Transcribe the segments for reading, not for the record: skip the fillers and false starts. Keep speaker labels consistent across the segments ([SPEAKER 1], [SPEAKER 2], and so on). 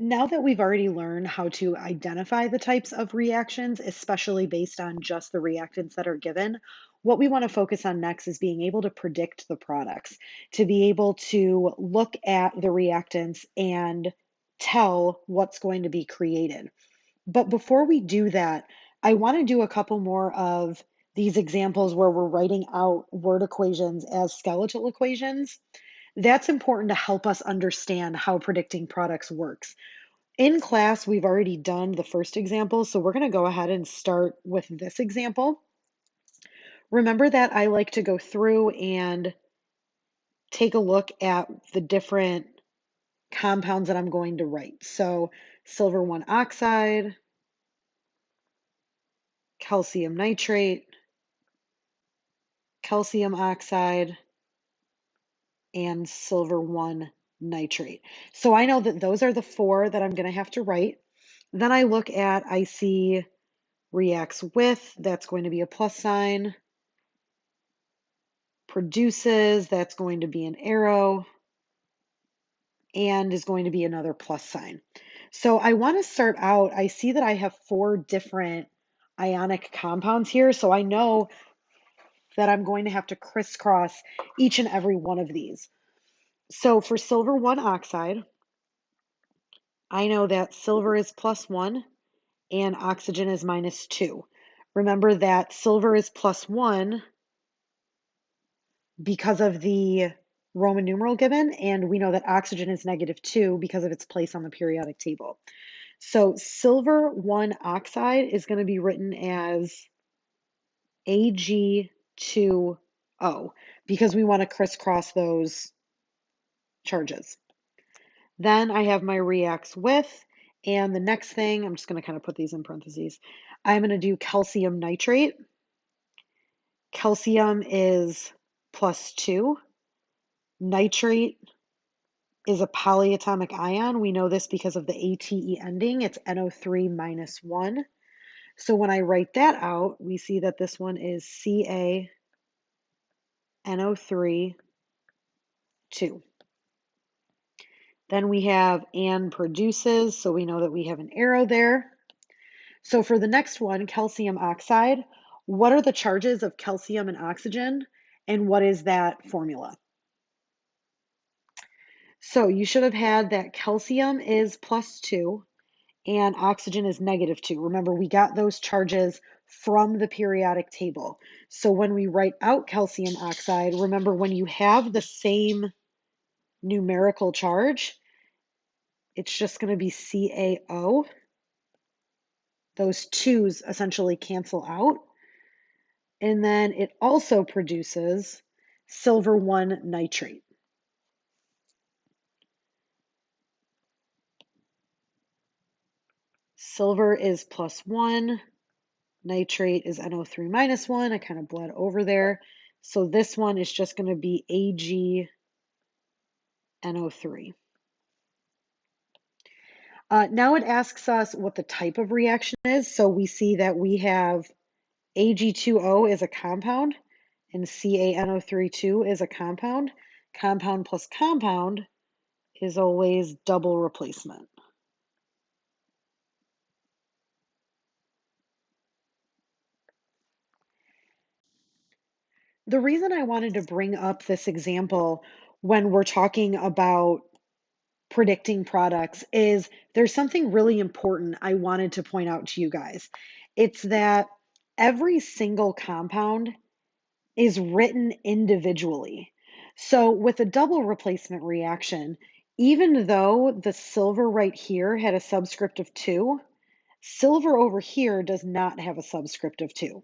[SPEAKER 1] Now that we've already learned how to identify the types of reactions, especially based on just the reactants that are given, what we want to focus on next is being able to predict the products, to be able to look at the reactants and tell what's going to be created. But before we do that, I want to do a couple more of these examples where we're writing out word equations as skeletal equations. That's important to help us understand how predicting products works. In class, we've already done the first example, so we're going to go ahead and start with this example. Remember that I like to go through and take a look at the different compounds that I'm going to write. So silver 1 oxide, calcium nitrate, calcium oxide, and silver 1 nitrate. So I know that those are the four that I'm going to have to write. Then I see reacts with, that's going to be a plus sign. Produces, that's going to be an arrow, and is going to be another plus sign. So I want to start out, I see that I have four different ionic compounds here, so I know that I'm going to have to crisscross each and every one of these. So for silver 1 oxide, I know that silver is +1 and oxygen is -2. Remember that silver is +1 because of the Roman numeral given, and we know that oxygen is -2 because of its place on the periodic table. So silver 1 oxide is going to be written as Ag2O because we want to crisscross those charges. Then I have my reacts with, and the next thing, I'm just going to kind of put these in parentheses, I'm going to do calcium nitrate. Calcium is +2. Nitrate is a polyatomic ion. We know this because of the ATE ending. It's NO3 -1. So when I write that out, we see that this one is CaNO3 2. Then we have and produces, so we know that we have an arrow there. So for the next one, calcium oxide, what are the charges of calcium and oxygen, and what is that formula? So you should have had that calcium is +2 and oxygen is -2. Remember, we got those charges from the periodic table. So when we write out calcium oxide, remember when you have the same numerical charge, it's just going to be CaO. Those twos essentially cancel out. And then it also produces silver 1 nitrate. Silver is +1. Nitrate is NO3 -1. I kind of bled over there. So this one is just going to be AgNO3. Now it asks us what the type of reaction is. So we see that we have Ag2O is a compound and CaNO3 is a compound. Compound plus compound is always double replacement. The reason I wanted to bring up this example when we're talking about predicting products is there's something really important I wanted to point out to you guys. It's that every single compound is written individually. So with a double replacement reaction, even though the silver right here had a subscript of 2, silver over here does not have a subscript of 2.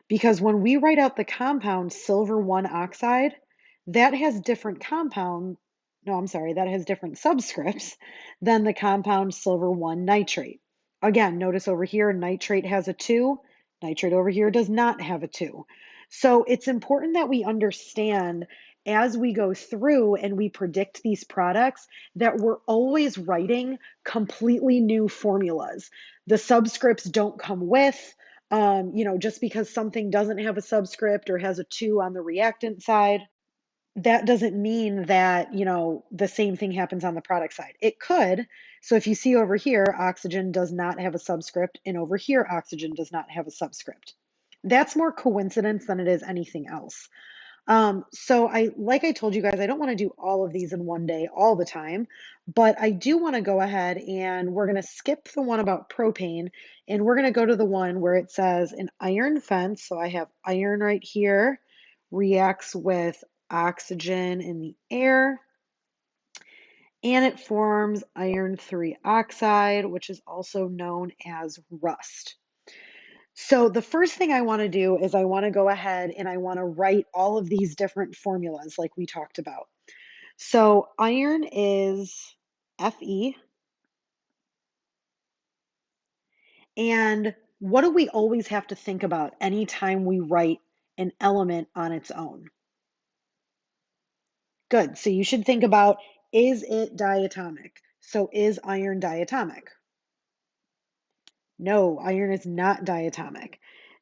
[SPEAKER 1] Because when we write out the compound silver 1 oxide, that has different compound, no, I'm sorry, that has different subscripts than the compound silver 1 nitrate. Again, notice over here, nitrate has a 2, nitrate over here does not have a 2. So it's important that we understand as we go through and we predict these products that we're always writing completely new formulas. The subscripts don't come with, just because something doesn't have a subscript or has a 2 on the reactant side. that doesn't mean that, the same thing happens on the product side. It could. So if you see over here, oxygen does not have a subscript, and over here, oxygen does not have a subscript. That's more coincidence than it is anything else. So like I told you guys, I don't want to do all of these in one day all the time, but I do want to go ahead and we're going to skip the one about propane and we're going to go to the one where it says an iron fence. So I have iron right here, reacts with oxygen in the air, and it forms iron 3 oxide, which is also known as rust. So the first thing I want to do is I want to go ahead and I want to write all of these different formulas like we talked about. So iron is Fe, and what do we always have to think about anytime we write an element on its own? Good. So you should think about, is it diatomic? So is iron diatomic? No, iron is not diatomic.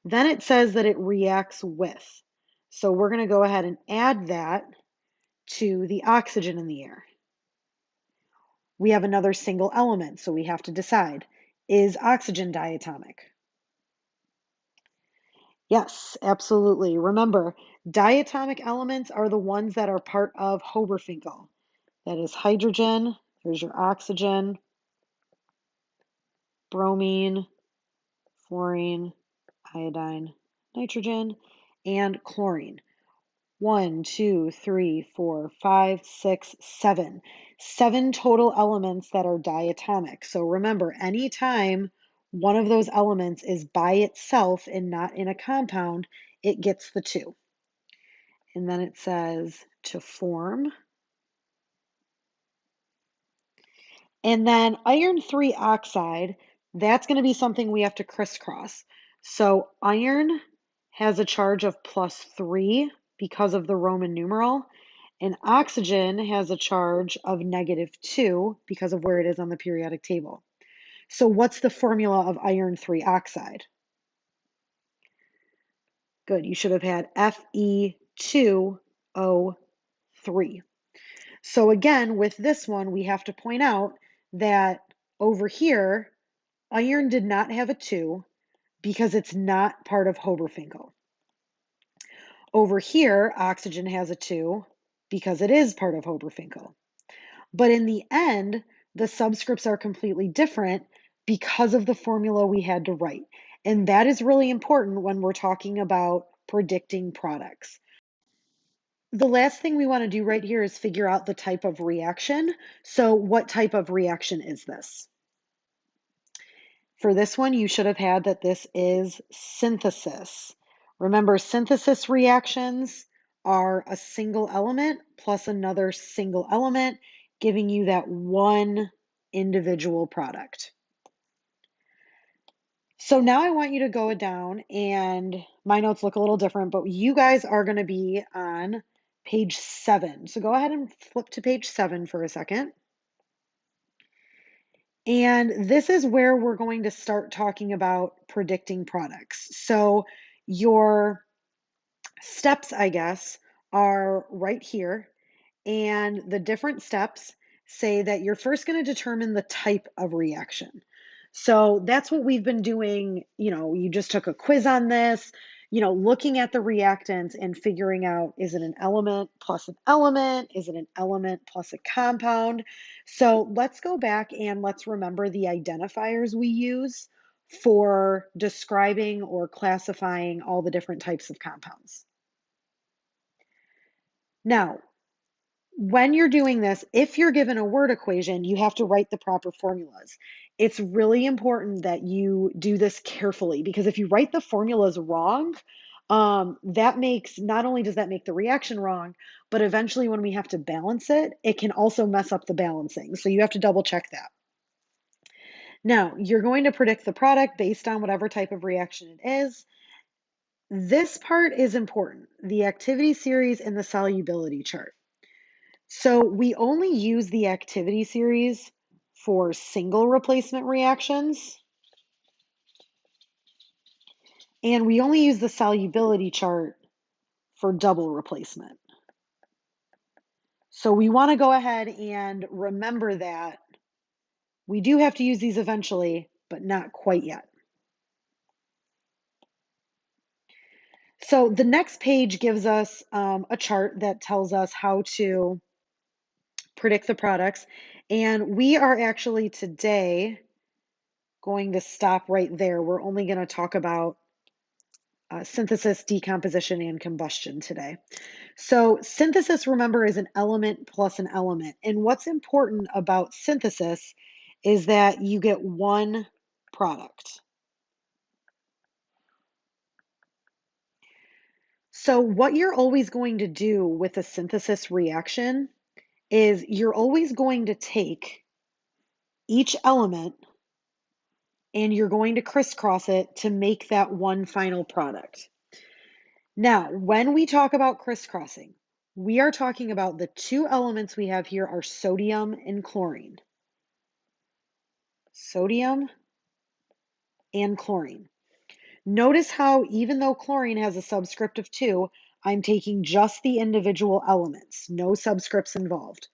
[SPEAKER 1] Then it says that it reacts with. So we're going to go ahead and add that to the oxygen in the air. We have another single element, so we have to decide, is oxygen diatomic? Yes, absolutely. Remember, diatomic elements are the ones that are part of Hoberfinkel. That is hydrogen, there's your oxygen, bromine, fluorine, iodine, nitrogen, and chlorine. One, two, three, four, five, six, seven. Seven total elements that are diatomic. So remember, anytime one of those elements is by itself and not in a compound, it gets the two. And then it says to form. And then iron 3 oxide, that's going to be something we have to crisscross. So iron has a charge of +3 because of the Roman numeral, and oxygen has a charge of -2 because of where it is on the periodic table. So what's the formula of iron 3 oxide? Good, you should have had Fe2O3. So again, with this one, we have to point out that over here, iron did not have a 2 because it's not part of Hoberfinkel. Over here, oxygen has a 2 because it is part of Hoberfinkel. But in the end, the subscripts are completely different because of the formula we had to write. And that is really important when we're talking about predicting products. The last thing we want to do right here is figure out the type of reaction. So what type of reaction is this? For this one, you should have had that this is synthesis. Remember, synthesis reactions are a single element plus another single element, giving you that one individual product. So now I want you to go down, and my notes look a little different, but you guys are going to be on page 7. So go ahead and flip to page 7 for a second. And this is where we're going to start talking about predicting products. So your steps, I guess, are right here. And the different steps say that you're first going to determine the type of reaction. So that's what we've been doing. You just took a quiz on this, looking at the reactants and figuring out, is it an element plus an element? Is it an element plus a compound? So let's go back and let's remember the identifiers we use for describing or classifying all the different types of compounds. Now, when you're doing this, if you're given a word equation, you have to write the proper formulas. It's really important that you do this carefully because if you write the formulas wrong, that makes, not only does that make the reaction wrong, but eventually when we have to balance it, it can also mess up the balancing. So you have to double check that. Now, you're going to predict the product based on whatever type of reaction it is. This part is important, the activity series and the solubility chart. So we only use the activity series for single replacement reactions, and we only use the solubility chart for double replacement. So we want to go ahead and remember that we do have to use these eventually, but not quite yet. So the next page gives us a chart that tells us how to predict the products. And we are actually today going to stop right there. We're only going to talk about synthesis, decomposition, and combustion today. So synthesis, remember, is an element plus an element. And what's important about synthesis is that you get one product. So what you're always going to do with a synthesis reaction is you're always going to take each element and you're going to crisscross it to make that one final product. Now, when we talk about crisscrossing, we are talking about the two elements we have here are sodium and chlorine. Sodium and chlorine. Notice how even though chlorine has a subscript of 2, I'm taking just the individual elements, no subscripts involved.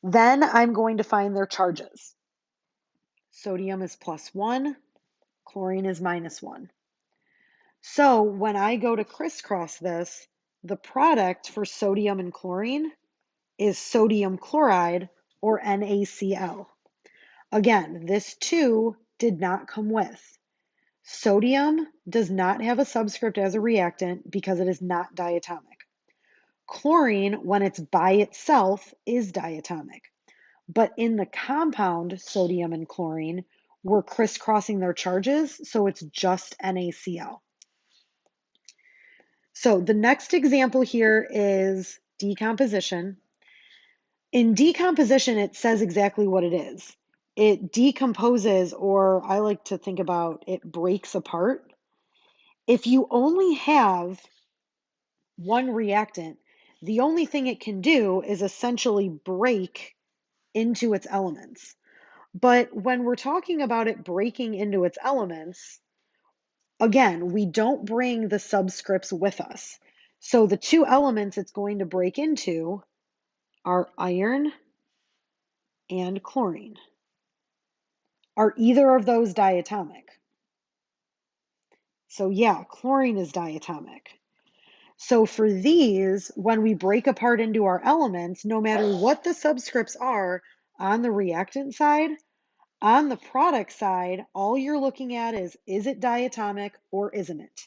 [SPEAKER 1] Then I'm going to find their charges. Sodium is +1, chlorine is -1. So when I go to crisscross this, the product for sodium and chlorine is sodium chloride, or NaCl. Again, this 2 did not come with. Sodium does not have a subscript as a reactant because it is not diatomic. Chlorine, when it's by itself, is diatomic. But in the compound sodium and chlorine, we're crisscrossing their charges, so it's just NaCl. So the next example here is decomposition. In decomposition, it says exactly what it is. It decomposes, or I like to think about it breaks apart. If you only have one reactant, the only thing it can do is essentially break into its elements. But when we're talking about it breaking into its elements, again, we don't bring the subscripts with us. So the two elements it's going to break into are iron and chlorine. Are either of those diatomic? So yeah, chlorine is diatomic. So for these, when we break apart into our elements, no matter what the subscripts are on the reactant side, on the product side, all you're looking at is it diatomic or isn't it?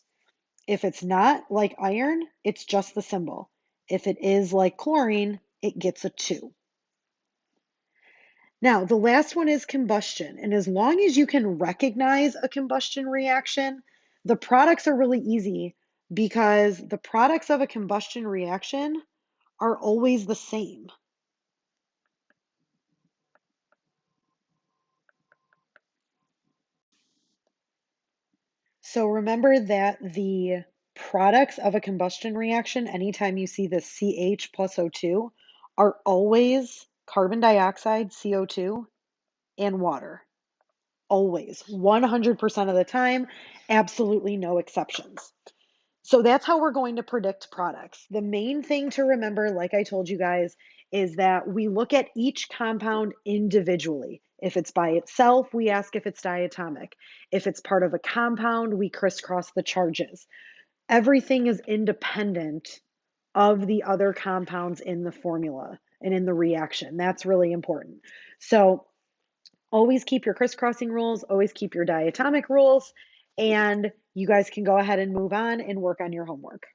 [SPEAKER 1] If it's not, like iron, it's just the symbol. If it is like chlorine, it gets a 2. Now, the last one is combustion. And as long as you can recognize a combustion reaction, the products are really easy because the products of a combustion reaction are always the same. So remember that the products of a combustion reaction, anytime you see the CH plus O2, are always carbon dioxide, CO2, and water. Always, 100% of the time, absolutely no exceptions. So that's how we're going to predict products. The main thing to remember, like I told you guys, is that we look at each compound individually. If it's by itself, we ask if it's diatomic. If it's part of a compound, we crisscross the charges. Everything is independent of the other compounds in the formula and in the reaction. That's really important. So always keep your crisscrossing rules, always keep your diatomic rules, and you guys can go ahead and move on and work on your homework.